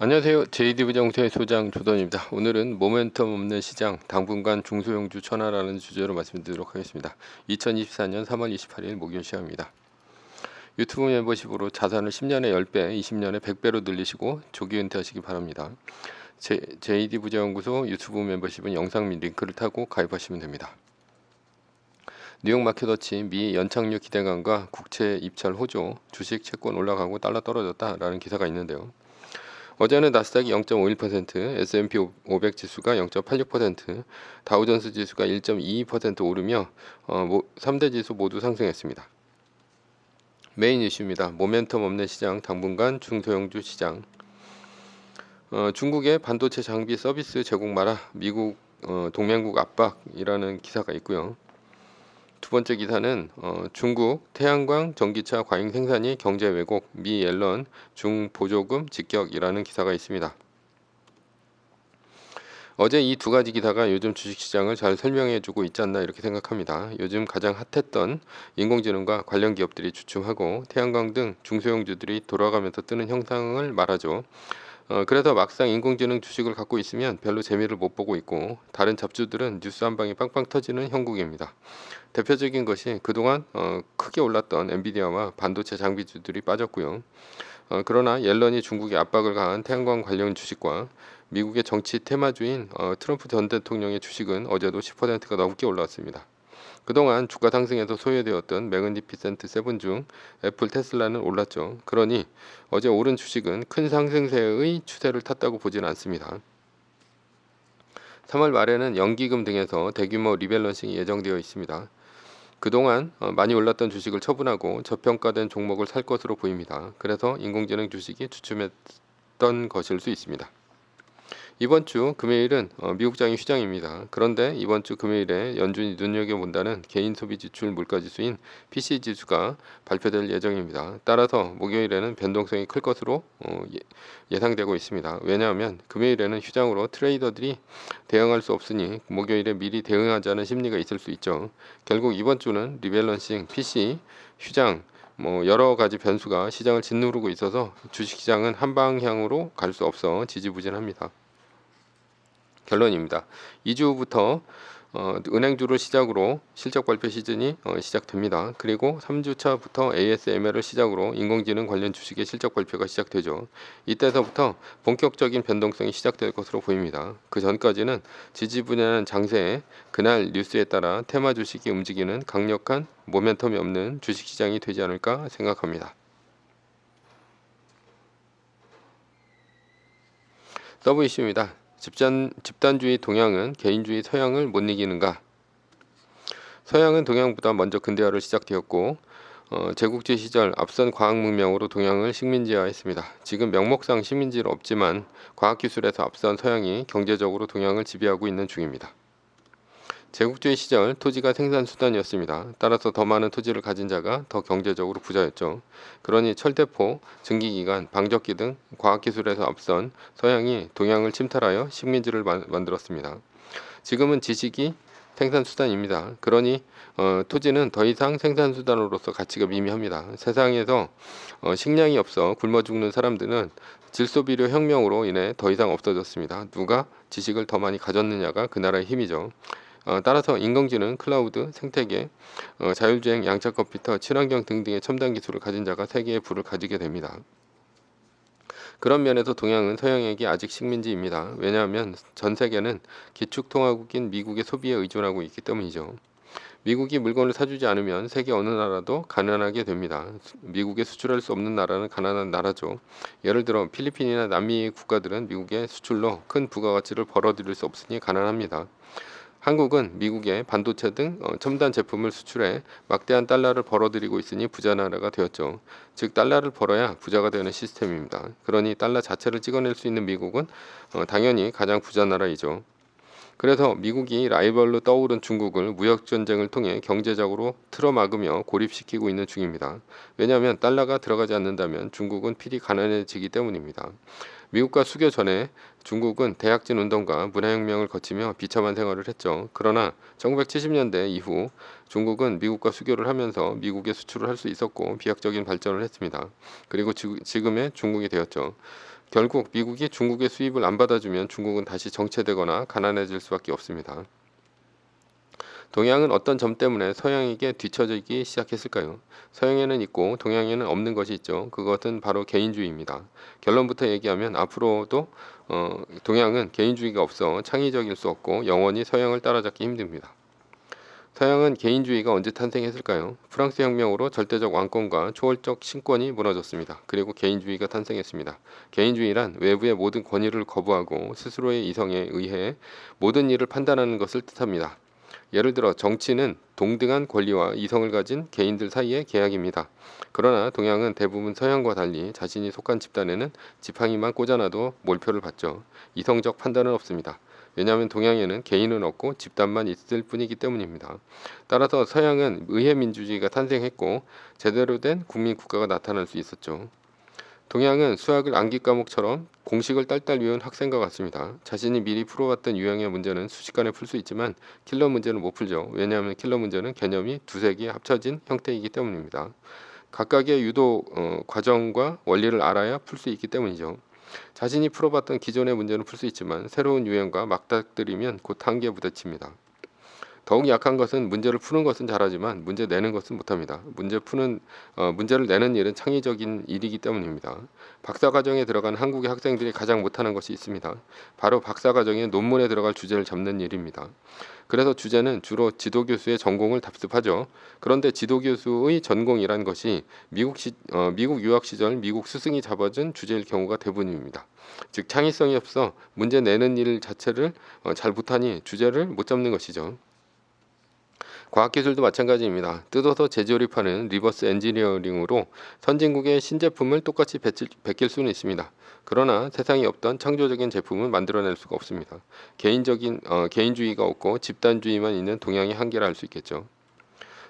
안녕하세요. JD부장부의 소장 조던입니다. 오늘은 모멘텀 없는 시장 당분간 중소형주 천하라는 주제로 말씀드리도록 하겠습니다. 2024년 3월 28일 목요일 시간입니다. 유튜브 멤버십으로 자산을 10년에 10배, 20년에 100배로 늘리시고 조기 은퇴하시기 바랍니다. JD부장연구소 유튜브 멤버십은 영상 및 링크를 타고 가입하시면 됩니다. 뉴욕 마켓워치 미 연착륙 기대감과 국채 입찰 호조, 주식 채권 올라가고 달러 떨어졌다라는 기사가 있는데요. 어제는 나스닥이 0.51%, S&P 500 지수가 0.86%, 다우존스 지수가 1.22% 오르며 3대 지수 모두 상승했습니다. 메인 이슈입니다. 모멘텀 없는 시장, 당분간 중소형주 시장. 중국의 반도체 장비 서비스 제공 마라, 미국 동맹국 압박이라는 기사가 있고요. 두 번째 기사는 중국 태양광 전기차 과잉 생산이 경제 왜곡, 미 옐런 중보조금 직격이라는 기사가 있습니다. 어제 이 두 가지 기사가 요즘 주식시장을 잘 설명해주고 있지 않나 이렇게 생각합니다. 요즘 가장 핫했던 인공지능과 관련 기업들이 주춤하고 태양광 등 중소형주들이 돌아가면서 뜨는 형상을 말하죠. 그래서 막상 인공지능 주식을 갖고 있으면 별로 재미를 못 보고 있고 다른 잡주들은 뉴스 한 방에 빵빵 터지는 형국입니다. 대표적인 것이 그동안 크게 올랐던 엔비디아와 반도체 장비주들이 빠졌고요. 그러나 옐런이 중국에 압박을 가한 태양광 관련 주식과 미국의 정치 테마주인 트럼프 전 대통령의 주식은 어제도 10%가 넘게 올랐습니다. 그동안 주가 상승에서 소외되었던 매그니피센트 세븐 중 애플, 테슬라는 올랐죠. 그러니 어제 오른 주식은 큰 상승세의 추세를 탔다고 보지는 않습니다. 3월 말에는 연기금 등에서 대규모 리밸런싱이 예정되어 있습니다. 그동안 많이 올랐던 주식을 처분하고 저평가된 종목을 살 것으로 보입니다. 그래서 인공지능 주식이 주춤했던 것일 수 있습니다. 이번 주 금요일은 미국장이 휴장입니다. 그런데 이번 주 금요일에 연준이 눈여겨본다는 개인 소비 지출 물가지수인 PC 지수가 발표될 예정입니다. 따라서 목요일에는 변동성이 클 것으로 예상되고 있습니다. 왜냐하면 금요일에는 휴장으로 트레이더들이 대응할 수 없으니 목요일에 미리 대응하자는 심리가 있을 수 있죠. 결국 이번 주는 리밸런싱, PC, 휴장, 여러 가지 변수가 시장을 짓누르고 있어서 주식시장은 한 방향으로 갈 수 없어 지지부진합니다. 결론입니다. 2주 후부터 은행주를 시작으로 실적 발표 시즌이 시작됩니다. 그리고 3주차부터 ASML을 시작으로 인공지능 관련 주식의 실적 발표가 시작되죠. 이때서부터 본격적인 변동성이 시작될 것으로 보입니다. 그 전까지는 지지부진한 장세에 그날 뉴스에 따라 테마 주식이 움직이는 강력한 모멘텀이 없는 주식시장이 되지 않을까 생각합니다. 서브 이슈입니다. 집단주의 동양은 개인주의 서양을 못 이기는가? 서양은 동양보다 먼저 근대화를 시작되었고 제국주의 시절 앞선 과학문명으로 동양을 식민지화했습니다. 지금 명목상 식민지는 없지만 과학기술에서 앞선 서양이 경제적으로 동양을 지배하고 있는 중입니다. 제국주의 시절 토지가 생산수단이었습니다. 따라서 더 많은 토지를 가진 자가 더 경제적으로 부자였죠. 그러니 철대포, 증기기관, 방적기 등 과학기술에서 앞선 서양이 동양을 침탈하여 식민지를 만들었습니다. 지금은 지식이 생산수단입니다. 그러니 토지는 더 이상 생산수단으로서 가치가 미미합니다. 세상에서 식량이 없어 굶어 죽는 사람들은 질소비료 혁명으로 인해 더 이상 없어졌습니다. 누가 지식을 더 많이 가졌느냐가 그 나라의 힘이죠. 따라서 인공지능, 클라우드, 생태계, 자율주행, 양자 컴퓨터, 친환경 등등의 첨단 기술을 가진 자가 세계의 부를 가지게 됩니다. 그런 면에서 동양은 서양에게 아직 식민지입니다. 왜냐하면 전 세계는 기축통화국인 미국의 소비에 의존하고 있기 때문이죠. 미국이 물건을 사주지 않으면 세계 어느 나라도 가난하게 됩니다. 미국에 수출할 수 없는 나라는 가난한 나라죠. 예를 들어 필리핀이나 남미의 국가들은 미국의 수출로 큰 부가가치를 벌어들일 수 없으니 가난합니다. 한국은 미국에 반도체 등 첨단 제품을 수출해 막대한 달러를 벌어들이고 있으니 부자 나라가 되었죠. 즉 달러를 벌어야 부자가 되는 시스템입니다. 그러니 달러 자체를 찍어낼 수 있는 미국은 당연히 가장 부자 나라이죠. 그래서 미국이 라이벌로 떠오른 중국을 무역전쟁을 통해 경제적으로 틀어막으며 고립시키고 있는 중입니다. 왜냐하면 달러가 들어가지 않는다면 중국은 필히 가난해지기 때문입니다. 미국과 수교 전에 중국은 대약진 운동과 문화혁명을 거치며 비참한 생활을 했죠. 그러나 1970년대 이후 중국은 미국과 수교를 하면서 미국에 수출을 할 수 있었고 비약적인 발전을 했습니다. 그리고 지금의 중국이 되었죠. 결국 미국이 중국의 수입을 안 받아주면 중국은 다시 정체되거나 가난해질 수밖에 없습니다. 동양은 어떤 점 때문에 서양에게 뒤처지기 시작했을까요? 서양에는 있고 동양에는 없는 것이 있죠. 그것은 바로 개인주의입니다. 결론부터 얘기하면 앞으로도 동양은 개인주의가 없어 창의적일 수 없고 영원히 서양을 따라잡기 힘듭니다. 서양은 개인주의가 언제 탄생했을까요? 프랑스 혁명으로 절대적 왕권과 초월적 신권이 무너졌습니다. 그리고 개인주의가 탄생했습니다. 개인주의란 외부의 모든 권위를 거부하고 스스로의 이성에 의해 모든 일을 판단하는 것을 뜻합니다. 예를 들어 정치는 동등한 권리와 이성을 가진 개인들 사이의 계약입니다. 그러나 동양은 대부분 서양과 달리 자신이 속한 집단에는 지팡이만 꽂아놔도 몰표를 받죠. 이성적 판단은 없습니다. 왜냐하면 동양에는 개인은 없고 집단만 있을 뿐이기 때문입니다. 따라서 서양은 의회민주주의가 탄생했고 제대로 된 국민국가가 나타날 수 있었죠. 동양은 수학을 암기 과목처럼 공식을 딸딸 외운 학생과 같습니다. 자신이 미리 풀어왔던 유형의 문제는 순식간에 풀 수 있지만 킬러 문제는 못 풀죠. 왜냐하면 킬러 문제는 개념이 두세 개 합쳐진 형태이기 때문입니다. 각각의 유도 과정과 원리를 알아야 풀 수 있기 때문이죠. 자신이 풀어봤던 기존의 문제는 풀 수 있지만 새로운 유형과 맞닥뜨리면 곧 한계에 부딪힙니다. 더욱 약한 것은 문제를 푸는 것은 잘하지만 문제 내는 것은 못합니다. 문제를 내는 일은 창의적인 일이기 때문입니다. 박사과정에 들어간 한국의 학생들이 가장 못하는 것이 있습니다. 바로 박사과정에 논문에 들어갈 주제를 잡는 일입니다. 그래서 주제는 주로 지도교수의 전공을 답습하죠. 그런데 지도교수의 전공이란 것이 미국 유학 시절 미국 스승이 잡아준 주제일 경우가 대부분입니다. 즉 창의성이 없어 문제 내는 일 자체를 잘 못하니 주제를 못 잡는 것이죠. 과학기술도 마찬가지입니다. 뜯어서 재조립하는 리버스 엔지니어링으로 선진국의 신제품을 똑같이 베낄 수는 있습니다. 그러나 세상에 없던 창조적인 제품은 만들어낼 수가 없습니다. 개인주의가 없고 집단주의만 있는 동양의 한계를 알 수 있겠죠.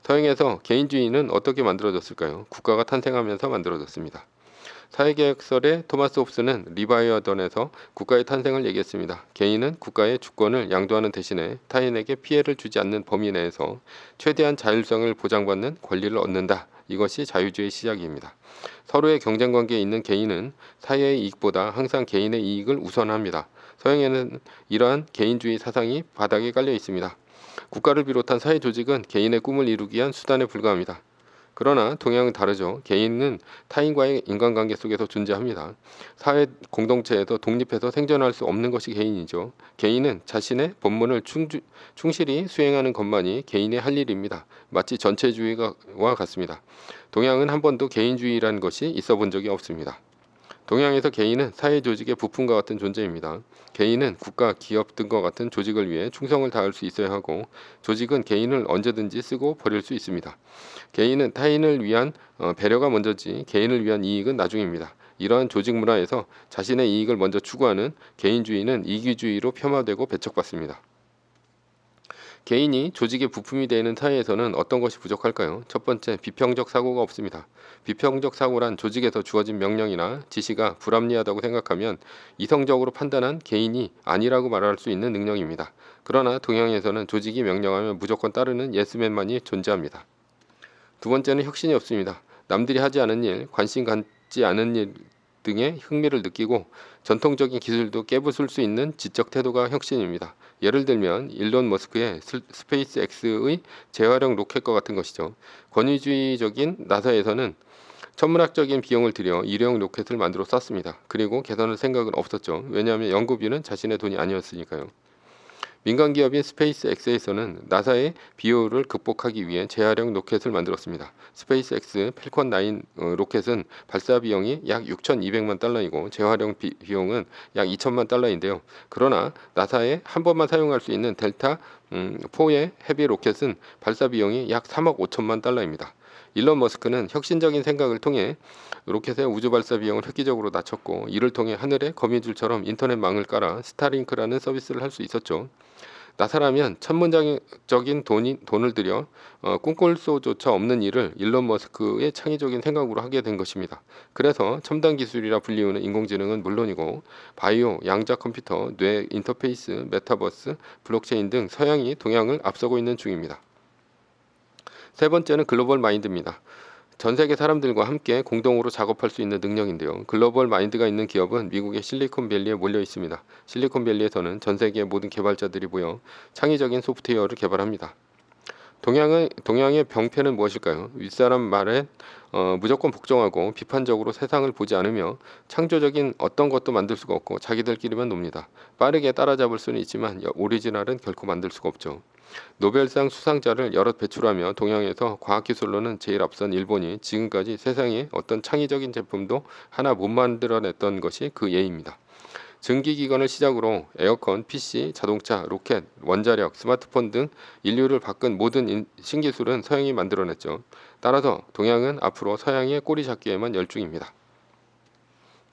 서양에서 개인주의는 어떻게 만들어졌을까요? 국가가 탄생하면서 만들어졌습니다. 사회계획설의 토마스 홉스는 리바이어던에서 국가의 탄생을 얘기했습니다. 개인은 국가의 주권을 양도하는 대신에 타인에게 피해를 주지 않는 범위 내에서 최대한 자율성을 보장받는 권리를 얻는다. 이것이 자유주의의 시작입니다. 서로의 경쟁관계에 있는 개인은 사회의 이익보다 항상 개인의 이익을 우선합니다. 서양에는 이러한 개인주의 사상이 바닥에 깔려 있습니다. 국가를 비롯한 사회 조직은 개인의 꿈을 이루기 위한 수단에 불과합니다. 그러나 동양은 다르죠. 개인은 타인과의 인간관계 속에서 존재합니다. 사회 공동체에서 독립해서 생존할 수 없는 것이 개인이죠. 개인은 자신의 본분을 충실히 수행하는 것만이 개인의 할 일입니다. 마치 전체주의와 같습니다. 동양은 한 번도 개인주의라는 것이 있어 본 적이 없습니다. 동양에서 개인은 사회 조직의 부품과 같은 존재입니다. 개인은 국가, 기업 등과 같은 조직을 위해 충성을 다할 수 있어야 하고 조직은 개인을 언제든지 쓰고 버릴 수 있습니다. 개인은 타인을 위한 배려가 먼저지 개인을 위한 이익은 나중입니다. 이러한 조직 문화에서 자신의 이익을 먼저 추구하는 개인주의는 이기주의로 폄하되고 배척받습니다. 개인이 조직의 부품이 되는 사회에서는 어떤 것이 부족할까요? 첫 번째, 비평적 사고가 없습니다. 비평적 사고란 조직에서 주어진 명령이나 지시가 불합리하다고 생각하면 이성적으로 판단한 개인이 아니라고 말할 수 있는 능력입니다. 그러나 동양에서는 조직이 명령하면 무조건 따르는 예스맨만이 존재합니다. 두 번째는 혁신이 없습니다. 남들이 하지 않은 일, 관심 갖지 않은 일 등의 흥미를 느끼고 전통적인 기술도 깨부술 수 있는 지적 태도가 혁신입니다. 예를 들면 일론 머스크의 스페이스X의 재활용 로켓과 같은 것이죠. 권위주의적인 나사에서는 천문학적인 비용을 들여 일회용 로켓을 만들어 쐈습니다. 그리고 개선할 생각은 없었죠. 왜냐하면 연구비는 자신의 돈이 아니었으니까요. 민간 기업인 스페이스X에서는 나사의 비효율을 극복하기 위해 재활용 로켓을 만들었습니다. 스페이스X 펠컨 9 로켓은 발사 비용이 약 6,200만 달러이고 재활용 비용은 약 2천만 달러인데요. 그러나 나사에 한 번만 사용할 수 있는 델타 4의 헤비 로켓은 발사 비용이 약 3억 5천만 달러입니다. 일론 머스크는 혁신적인 생각을 통해 로켓의 우주 발사 비용을 획기적으로 낮췄고 이를 통해 하늘에 거미줄처럼 인터넷망을 깔아 스타링크라는 서비스를 할 수 있었죠. 나사라면 천문적인 돈을 들여 꿈꿀 수조차 없는 일을 일론 머스크의 창의적인 생각으로 하게 된 것입니다. 그래서 첨단 기술이라 불리우는 인공지능은 물론이고 바이오, 양자 컴퓨터, 뇌 인터페이스, 메타버스, 블록체인 등 서양이 동양을 앞서고 있는 중입니다. 세 번째는 글로벌 마인드입니다. 전 세계 사람들과 함께 공동으로 작업할 수 있는 능력인데요. 글로벌 마인드가 있는 기업은 미국의 실리콘밸리에 몰려 있습니다. 실리콘밸리에서는 전 세계의 모든 개발자들이 모여 창의적인 소프트웨어를 개발합니다. 동양의 병폐는 무엇일까요? 윗사람 말에 무조건 복종하고 비판적으로 세상을 보지 않으며 창조적인 어떤 것도 만들 수가 없고 자기들끼리만 놉니다. 빠르게 따라잡을 수는 있지만 오리지널은 결코 만들 수가 없죠. 노벨상 수상자를 여럿 배출하며 동양에서 과학기술로는 제일 앞선 일본이 지금까지 세상에 어떤 창의적인 제품도 하나 못 만들어냈던 것이 그 예입니다. 증기기관을 시작으로 에어컨, PC, 자동차, 로켓, 원자력, 스마트폰 등 인류를 바꾼 모든 신기술은 서양이 만들어냈죠. 따라서 동양은 앞으로 서양의 꼬리 잡기에만 열중입니다.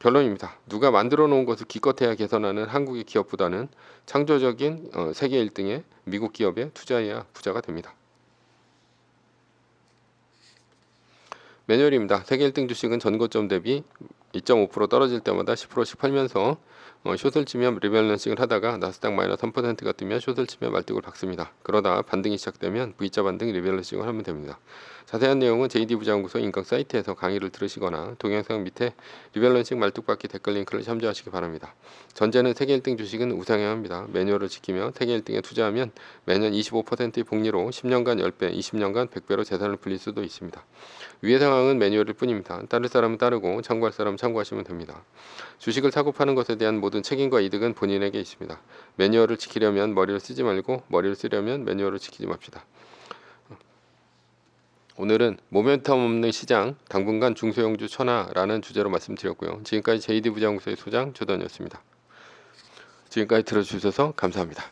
결론입니다. 누가 만들어 놓은 것을 기껏해야 개선하는 한국의 기업보다는 창조적인 세계 1등의 미국 기업에 투자해야 부자가 됩니다. 매뉴얼입니다. 세계 1등 주식은 전고점 대비 2.5% 떨어질 때마다 10%씩 팔면서 숏을 치면 리밸런싱을 하다가 나스닥 마이너스 3%가 뜨면 숏을 치면 말뚝을 박습니다. 그러다 반등이 시작되면 V자 반등 리밸런싱을 하면 됩니다. 자세한 내용은 JD 부자연구소 인강 사이트에서 강의를 들으시거나 동영상 밑에 리밸런싱 말뚝 받기 댓글 링크를 참조하시기 바랍니다. 전제는 세계 1등 주식은 우상향 합니다. 매뉴얼을 지키며 세계 1등에 투자하면 매년 25%의 복리로 10년간 10배, 20년간 100배로 재산을 불릴 수도 있습니다. 위의 상황은 매뉴얼일 뿐입니다. 따를 사람은 따르고 참고할 사람은 참고하시면 됩니다. 주식을 사고 파는 것에 대한 모든 책임과 이득은 본인에게 있습니다. 매뉴얼을 지키려면 머리를 쓰지 말고 머리를 쓰려면 매뉴얼을 지키지 맙시다. 오늘은 모멘텀 없는 시장, 당분간 중소형주 천하라는 주제로 말씀드렸고요. 지금까지 JD 부자연구소의 소장 조던이었습니다. 지금까지 들어주셔서 감사합니다.